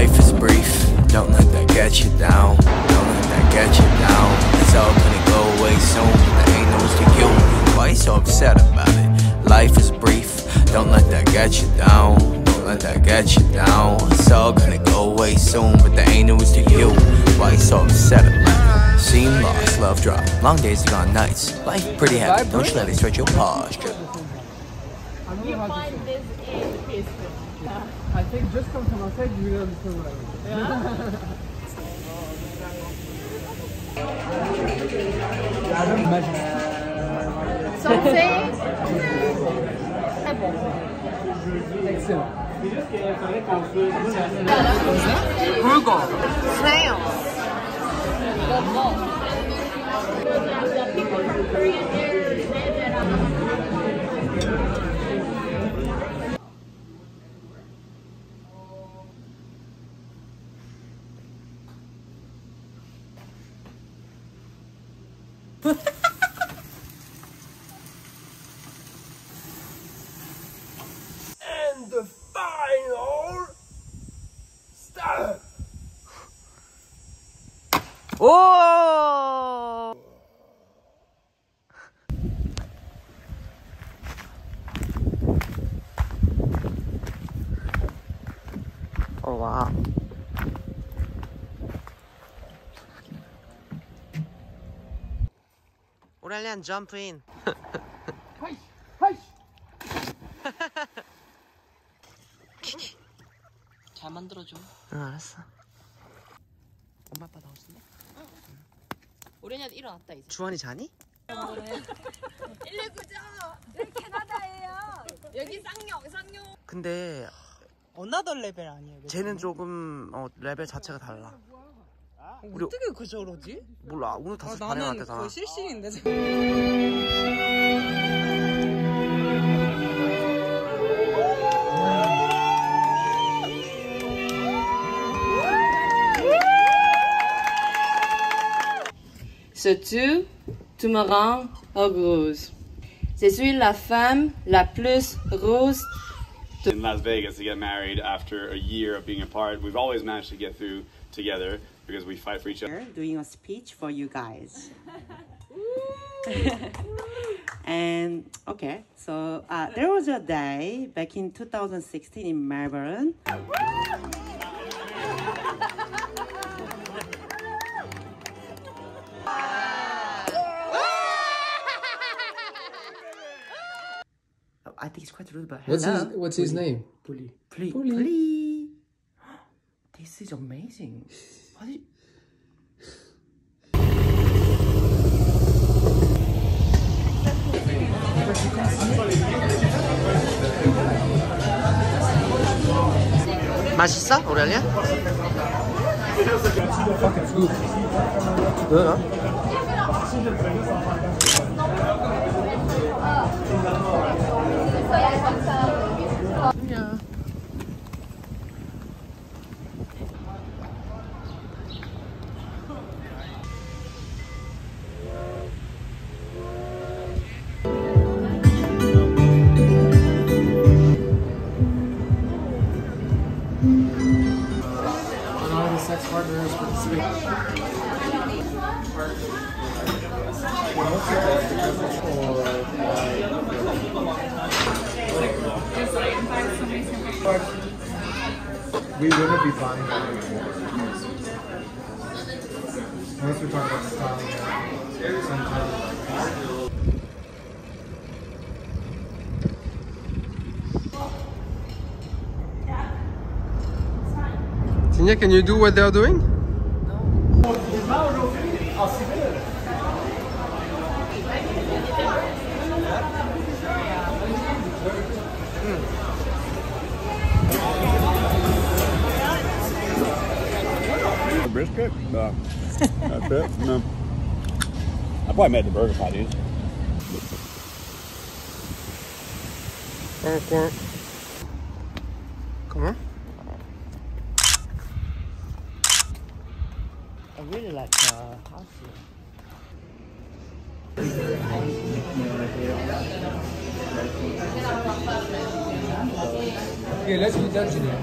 Life is brief, don't let that get you down. Don't let that get you down. It's all gonna go away soon, but there ain't no to you. Why you so upset about it? Life is brief, don't let that get you down. Don't let that get you down. It's all gonna go away soon, but there ain't no to you. Why you so upset about it? Seem lost, love drop, long days are gone nights. Life pretty happy, don't you let it stretch your posture. You find this in Facebook. I think just come from outside, you will understand what I mean. Something. Excellent. Burger. Snail. And the final start. 오! 오, 와. 오랄리안 점프인. 하이씨, 하이씨. 키키. 잘 만들어줘. 응, 알았어. 엄마 아빠 나오신대? 오래년 일어났다 이제. 주원이 자니? 119죠. 여기 캐나다예요. 여기 쌍용. 근데 어나더 레벨 아니에요? 쟤는 조금 레벨 자체가 달라. 우리 어떻게 그 저러지? 몰라. 오늘 5시 반에 나는 왔대잖아. 거의 실신인데. Sais-tu, tu me rends heureuse. Je suis la femme la plus rose. In Las Vegas to get married after a year of being apart. We've always managed to get through together because we fight for each other. Doing a speech for you guys. And okay, so there was a day back in 2016 in Melbourne. I think it's quite rude, but hello. What's his name? Puli. This is amazing. What is... 맛있어? 오랄리안? 뭐야? Sex partners for the sweet. We wouldn't be fine unless we talk about style. 진짜 can you do what they're doing? Brisket? No. That's it? No. I probably made the burger patties. Come on. I really like the house Okay, let's do that today.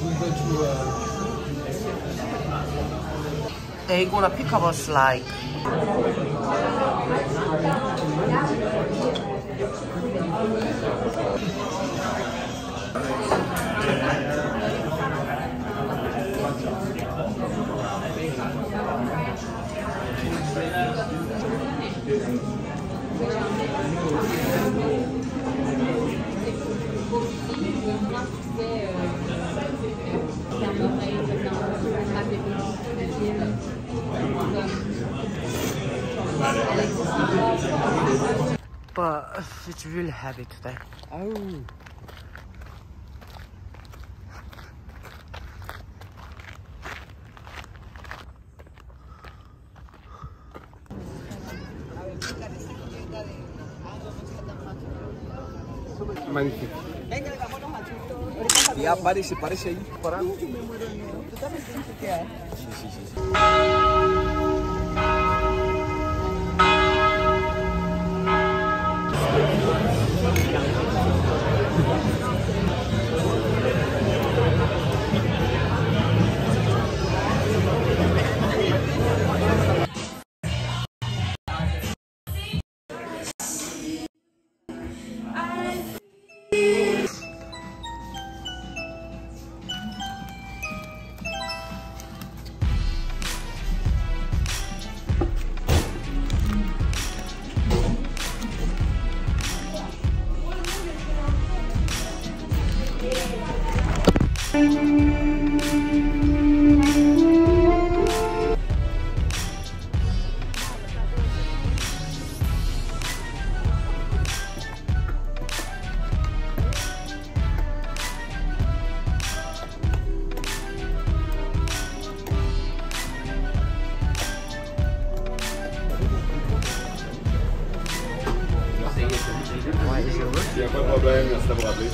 We go to Are you gonna pick up us like? But it's really heavy today. Oh. Magnifique. E aparece aí. Para. Il n'y a pas de problème, merci d'avoir appelé.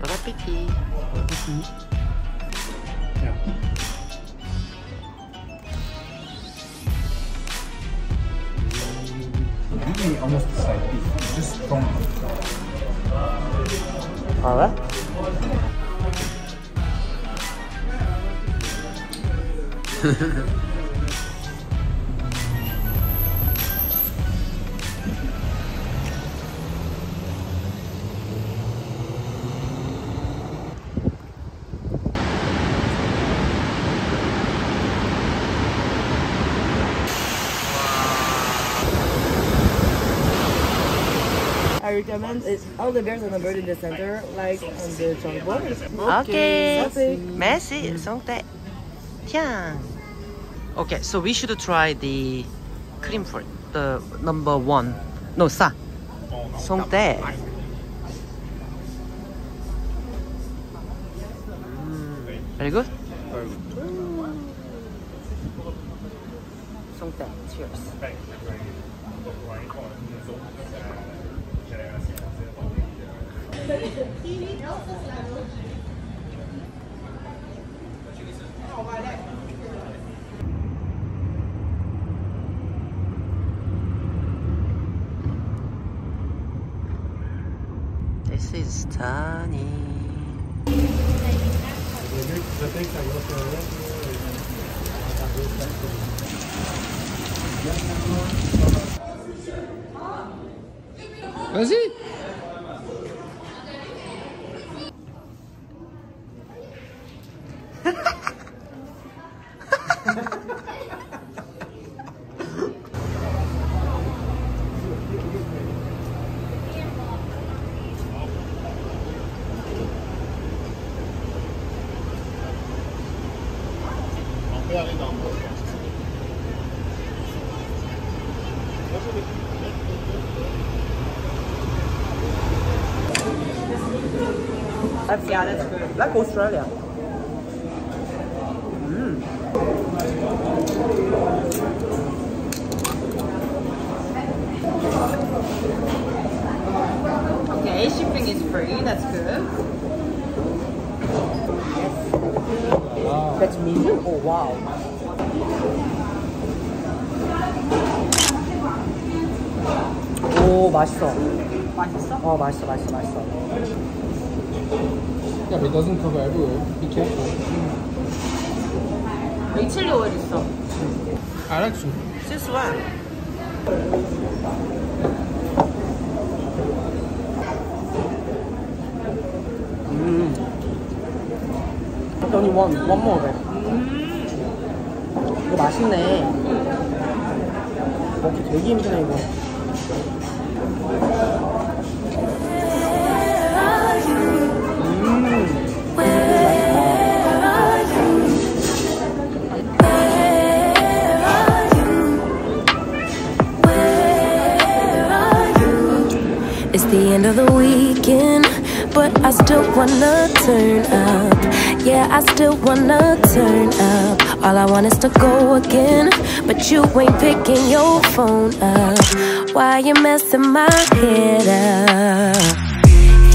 Bon appétit. Really almost the same. Just strong. Ah ouais? I recommend it. All the bears are numbered in the center, like on the chalkboard. Okay. Merci. Merci. Santé. Tiens. Okay, so we should try the cream fruit, the number one. No, sa. Santé. Very good. Santé. Cheers. This is tiny. Vas-y. Yeah, that's good. Like Australia. Okay, shipping is free. That's good. Yes. That's medium. Oh wow. 맛있어. 맛있어? 맛있어. Yeah, but it doesn't cover everywhere. Be careful. 여기 칠리 오일 있어. I like soup. This one. Only one more. 이거 맛있네. 먹기 되게 힘드네 이거. It's the end of the weekend, but I still wanna turn up. Yeah, I still wanna turn up. All I want is to go again, but you ain't picking your phone up. Why you messing my head up?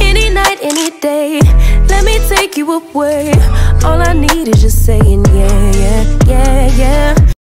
Any night, any day, let me take you away. All I need is just saying yeah, yeah, yeah, yeah.